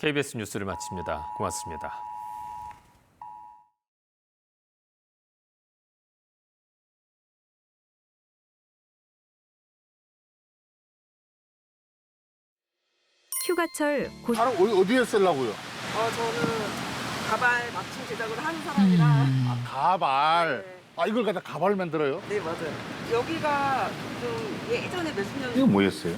KBS 뉴스를 마칩니다. 고맙습니다. 휴가철 곧 바로 어디에 쓰려고요? 저는 가발 맞춤 제작을 하는 사람이라. 가발. 네. 이걸 갖다 가발 만들어요? 네, 맞아요. 여기가 좀 예전에 몇십 년 이거 뭐였어요?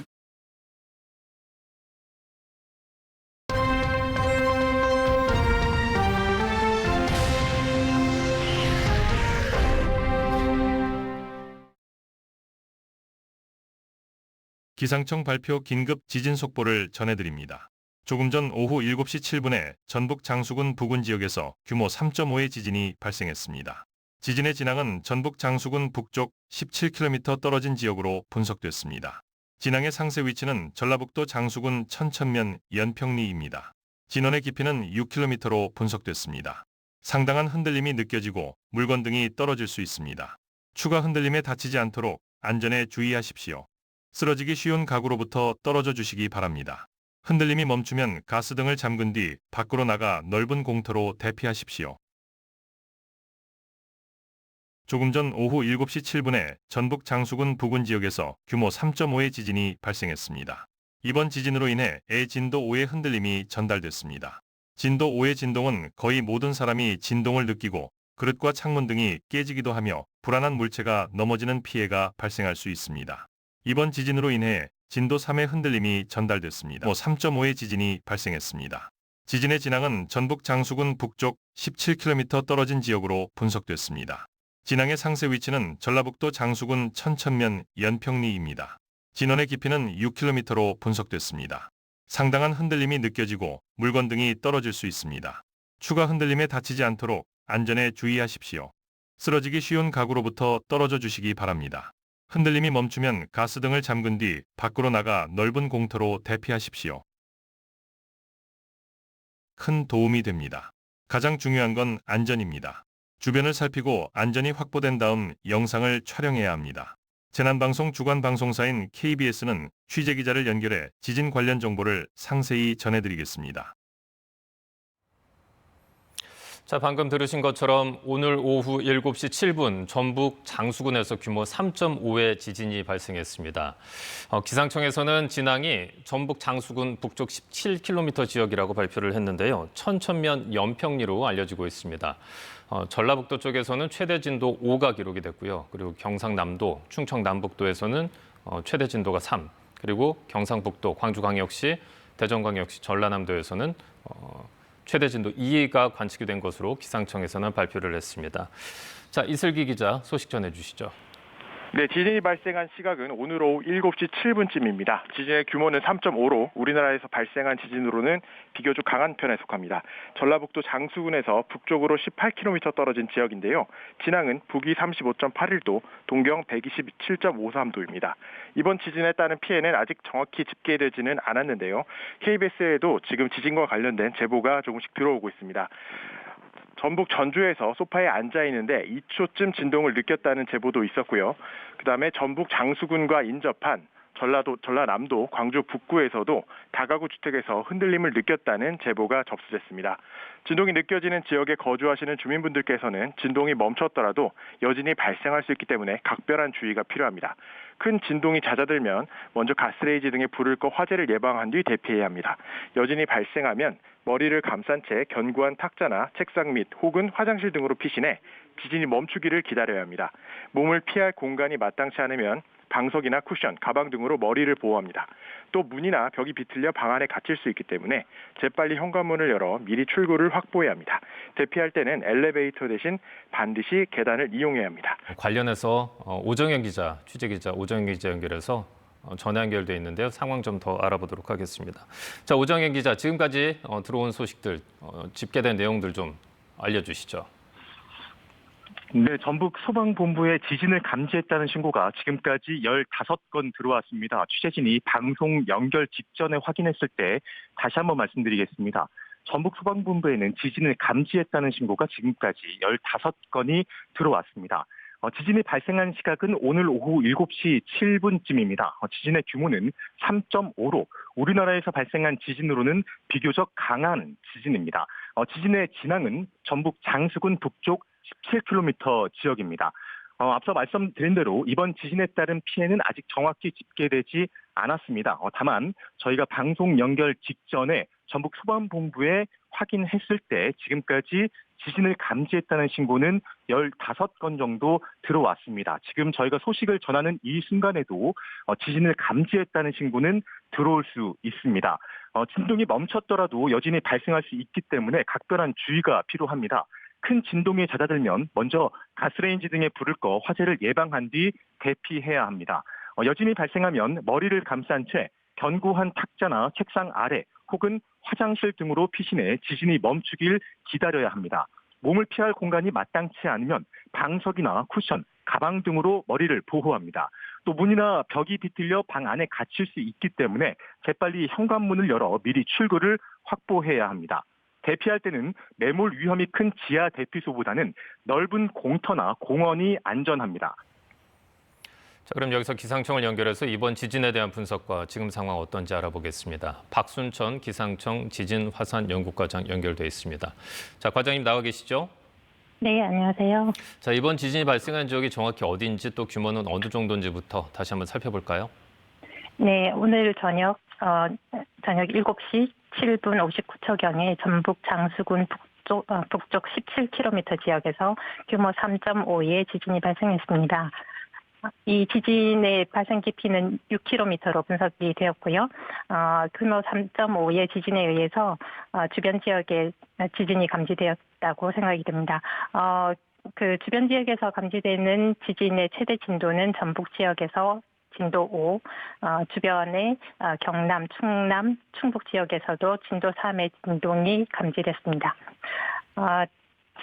기상청 발표 긴급 지진 속보를 전해드립니다. 조금 전 오후 7시 7분에 전북 장수군 부근 지역에서 규모 3.5의 지진이 발생했습니다. 지진의 진앙은 전북 장수군 북쪽 17km 떨어진 지역으로 분석됐습니다. 진앙의 상세 위치는 전라북도 장수군 천천면 연평리입니다. 진원의 깊이는 6km로 분석됐습니다. 상당한 흔들림이 느껴지고 물건 등이 떨어질 수 있습니다. 추가 흔들림에 다치지 않도록 안전에 주의하십시오. 쓰러지기 쉬운 가구로부터 떨어져 주시기 바랍니다. 흔들림이 멈추면 가스 등을 잠근 뒤 밖으로 나가 넓은 공터로 대피하십시오. 조금 전 오후 7시 7분에 전북 장수군 부근 지역에서 규모 3.5의 지진이 발생했습니다. 이번 지진으로 인해 진도 5의 흔들림이 전달됐습니다. 진도 5의 진동은 거의 모든 사람이 진동을 느끼고 그릇과 창문 등이 깨지기도 하며 불안한 물체가 넘어지는 피해가 발생할 수 있습니다. 이번 지진으로 인해 진도 3의 흔들림이 전달됐습니다. 3.5의 지진이 발생했습니다. 지진의 진앙은 전북 장수군 북쪽 17km 떨어진 지역으로 분석됐습니다. 진앙의 상세 위치는 전라북도 장수군 천천면 연평리입니다. 진원의 깊이는 6km로 분석됐습니다. 상당한 흔들림이 느껴지고 물건 등이 떨어질 수 있습니다. 추가 흔들림에 다치지 않도록 안전에 주의하십시오. 쓰러지기 쉬운 가구로부터 떨어져 주시기 바랍니다. 흔들림이 멈추면 가스 등을 잠근 뒤 밖으로 나가 넓은 공터로 대피하십시오. 큰 도움이 됩니다. 가장 중요한 건 안전입니다. 주변을 살피고 안전이 확보된 다음 영상을 촬영해야 합니다. 재난방송 주관방송사인 KBS는 취재기자를 연결해 지진 관련 정보를 상세히 전해드리겠습니다. 자, 방금 들으신 것처럼 오늘 오후 7시 7분 전북 장수군에서 규모 3.5의 지진이 발생했습니다. 기상청에서는 진앙이 전북 장수군 북쪽 17km 지역이라고 발표를 했는데요. 천천면 연평리로 알려지고 있습니다. 전라북도 쪽에서는 최대 진도 5가 기록이 됐고요. 그리고 경상남도, 충청남북도에서는 최대 진도가 3, 그리고 경상북도, 광주광역시, 대전광역시, 전라남도에서는 최대 진도 2가 관측이 된 것으로 기상청에서는 발표를 했습니다. 자, 이슬기 기자 소식 전해주시죠. 네, 지진이 발생한 시각은 오늘 오후 7시 7분쯤입니다. 지진의 규모는 3.5로 우리나라에서 발생한 지진으로는 비교적 강한 편에 속합니다. 전라북도 장수군에서 북쪽으로 18km 떨어진 지역인데요. 진앙은 북위 35.81도, 동경 127.53도입니다. 이번 지진에 따른 피해는 아직 정확히 집계되지는 않았는데요. KBS에도 지금 지진과 관련된 제보가 조금씩 들어오고 있습니다. 전북 전주에서 소파에 앉아 있는데 2초쯤 진동을 느꼈다는 제보도 있었고요. 그다음에 전북 장수군과 인접한 전라남도 광주 북구에서도 다가구 주택에서 흔들림을 느꼈다는 제보가 접수됐습니다. 진동이 느껴지는 지역에 거주하시는 주민분들께서는 진동이 멈췄더라도 여진이 발생할 수 있기 때문에 각별한 주의가 필요합니다. 큰 진동이 잦아들면 먼저 가스레인지 등에 불을 꺼 화재를 예방한 뒤 대피해야 합니다. 여진이 발생하면 머리를 감싼 채 견고한 탁자나 책상 밑 혹은 화장실 등으로 피신해 지진이 멈추기를 기다려야 합니다. 몸을 피할 공간이 마땅치 않으면 방석이나 쿠션, 가방 등으로 머리를 보호합니다. 또 문이나 벽이 비틀려 방 안에 갇힐 수 있기 때문에 재빨리 현관문을 열어 미리 출구를 확보해야 합니다. 대피할 때는 엘리베이터 대신 반드시 계단을 이용해야 합니다. 관련해서 오정현 기자, 취재기자 오정현 기자 연결해서 전화 연결돼 있는데요. 상황 좀 더 알아보도록 하겠습니다. 자, 오정현 기자, 지금까지 들어온 소식들, 집계된 내용들 좀 알려주시죠. 네, 전북 소방본부에 지진을 감지했다는 신고가 지금까지 15건 들어왔습니다. 취재진이 방송 연결 직전에 확인했을 때 다시 한번 말씀드리겠습니다. 전북 소방본부에는 지진을 감지했다는 신고가 지금까지 15건이 들어왔습니다. 지진이 발생한 시각은 오늘 오후 7시 7분쯤입니다. 지진의 규모는 3.5로 우리나라에서 발생한 지진으로는 비교적 강한 지진입니다. 지진의 진앙은 전북 장수군 북쪽 17km 지역입니다. 앞서 말씀드린 대로 이번 지진에 따른 피해는 아직 정확히 집계되지 않았습니다. 다만 저희가 방송 연결 직전에 전북 소방본부에 확인했을 때 지금까지 지진을 감지했다는 신고는 15건 정도 들어왔습니다. 지금 저희가 소식을 전하는 이 순간에도 지진을 감지했다는 신고는 들어올 수 있습니다. 진동이 멈췄더라도 여진이 발생할 수 있기 때문에 각별한 주의가 필요합니다. 큰 진동이 잦아들면 먼저 가스레인지 등에 불을 꺼 화재를 예방한 뒤 대피해야 합니다. 여진이 발생하면 머리를 감싼 채 견고한 탁자나 책상 아래 혹은 화장실 등으로 피신해 지진이 멈추길 기다려야 합니다. 몸을 피할 공간이 마땅치 않으면 방석이나 쿠션, 가방 등으로 머리를 보호합니다. 또 문이나 벽이 비틀려 방 안에 갇힐 수 있기 때문에 재빨리 현관문을 열어 미리 출구를 확보해야 합니다. 대피할 때는 매몰 위험이 큰 지하 대피소보다는 넓은 공터나 공원이 안전합니다. 자, 그럼 여기서 기상청을 연결해서 이번 지진에 대한 분석과 지금 상황 어떤지 알아보겠습니다. 박순천 기상청 지진화산연구과장 연결돼 있습니다. 자, 과장님 나와 계시죠? 네, 안녕하세요. 자, 이번 지진이 발생한 지역이 정확히 어디인지 또 규모는 어느 정도인지부터 다시 한번 살펴볼까요? 네, 오늘 저녁 7시 7분 59초경에 전북 장수군 북쪽 17km 지역에서 규모 3.5의 지진이 발생했습니다. 이 지진의 발생 깊이는 6km로 분석이 되었고요. 규모 3.5의 지진에 의해서 주변 지역에 지진이 감지되었다고 생각이 됩니다. 그 주변 지역에서 감지되는 지진의 최대 진도는 전북 지역에서 진도 5, 주변의 경남, 충남, 충북 지역에서도 진도 3의 진동이 감지됐습니다.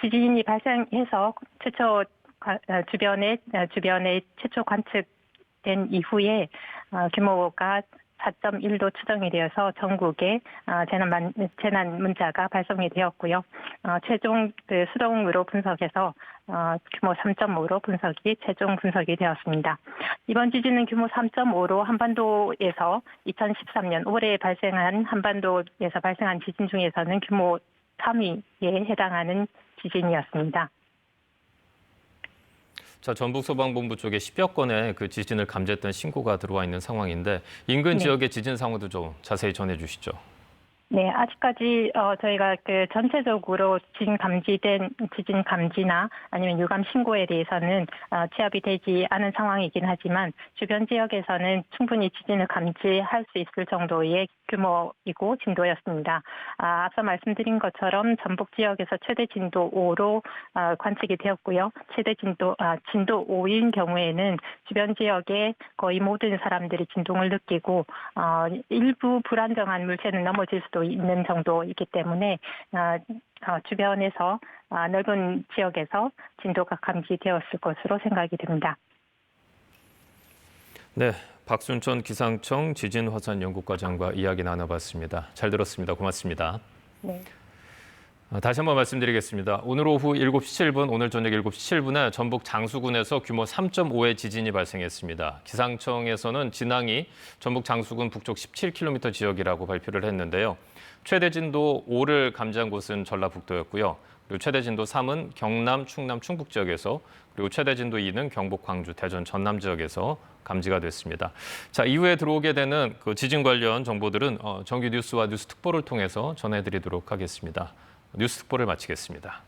지진이 발생해서 최초 주변에 최초 관측된 이후에 규모가 4.1로 추정이 되어서 전국에 재난 문자가 발송이 되었고요. 최종 수동으로 분석해서 규모 3.5로 최종 분석이 되었습니다. 이번 지진은 규모 3.5로 한반도에서 2013년 올해 한반도에서 발생한 지진 중에서는 규모 3위에 해당하는 지진이었습니다. 자, 전북소방본부 쪽에 10여 건의 그 지진을 감지했던 신고가 들어와 있는 상황인데 인근 네. 지역의 지진 상황도 좀 자세히 전해 주시죠. 네, 아직까지 저희가 전체적으로 지진 감지나 아니면 유감 신고에 대해서는 취합이 되지 않은 상황이긴 하지만 주변 지역에서는 충분히 지진을 감지할 수 있을 정도의 규모이고 진도였습니다. 앞서 말씀드린 것처럼 전북 지역에서 최대 진도 5로 관측이 되었고요. 최대 진도 5인 경우에는 주변 지역의 거의 모든 사람들이 진동을 느끼고 일부 불안정한 물체는 넘어질 수도 있는 정도이기 때문에 주변에서 넓은 지역에서 진도가 감지되었을 것으로 생각이 됩니다. 네, 박순천 기상청 지진화산연구과장과 이야기 나눠봤습니다. 잘 들었습니다. 고맙습니다. 네. 다시 한번 말씀드리겠습니다. 오늘 오후 7시 7분, 오늘 저녁 7시 7분에 전북 장수군에서 규모 3.5의 지진이 발생했습니다. 기상청에서는 진앙이 전북 장수군 북쪽 17km 지역이라고 발표를 했는데요. 최대 진도 5를 감지한 곳은 전라북도였고요. 그리고 최대 진도 3은 경남, 충남, 충북 지역에서, 그리고 최대 진도 2는 경북, 광주, 대전, 전남 지역에서 감지가 됐습니다. 자, 이후에 들어오게 되는 그 지진 관련 정보들은 정규 뉴스와 뉴스 특보를 통해서 전해드리도록 하겠습니다. 뉴스 특보를 마치겠습니다.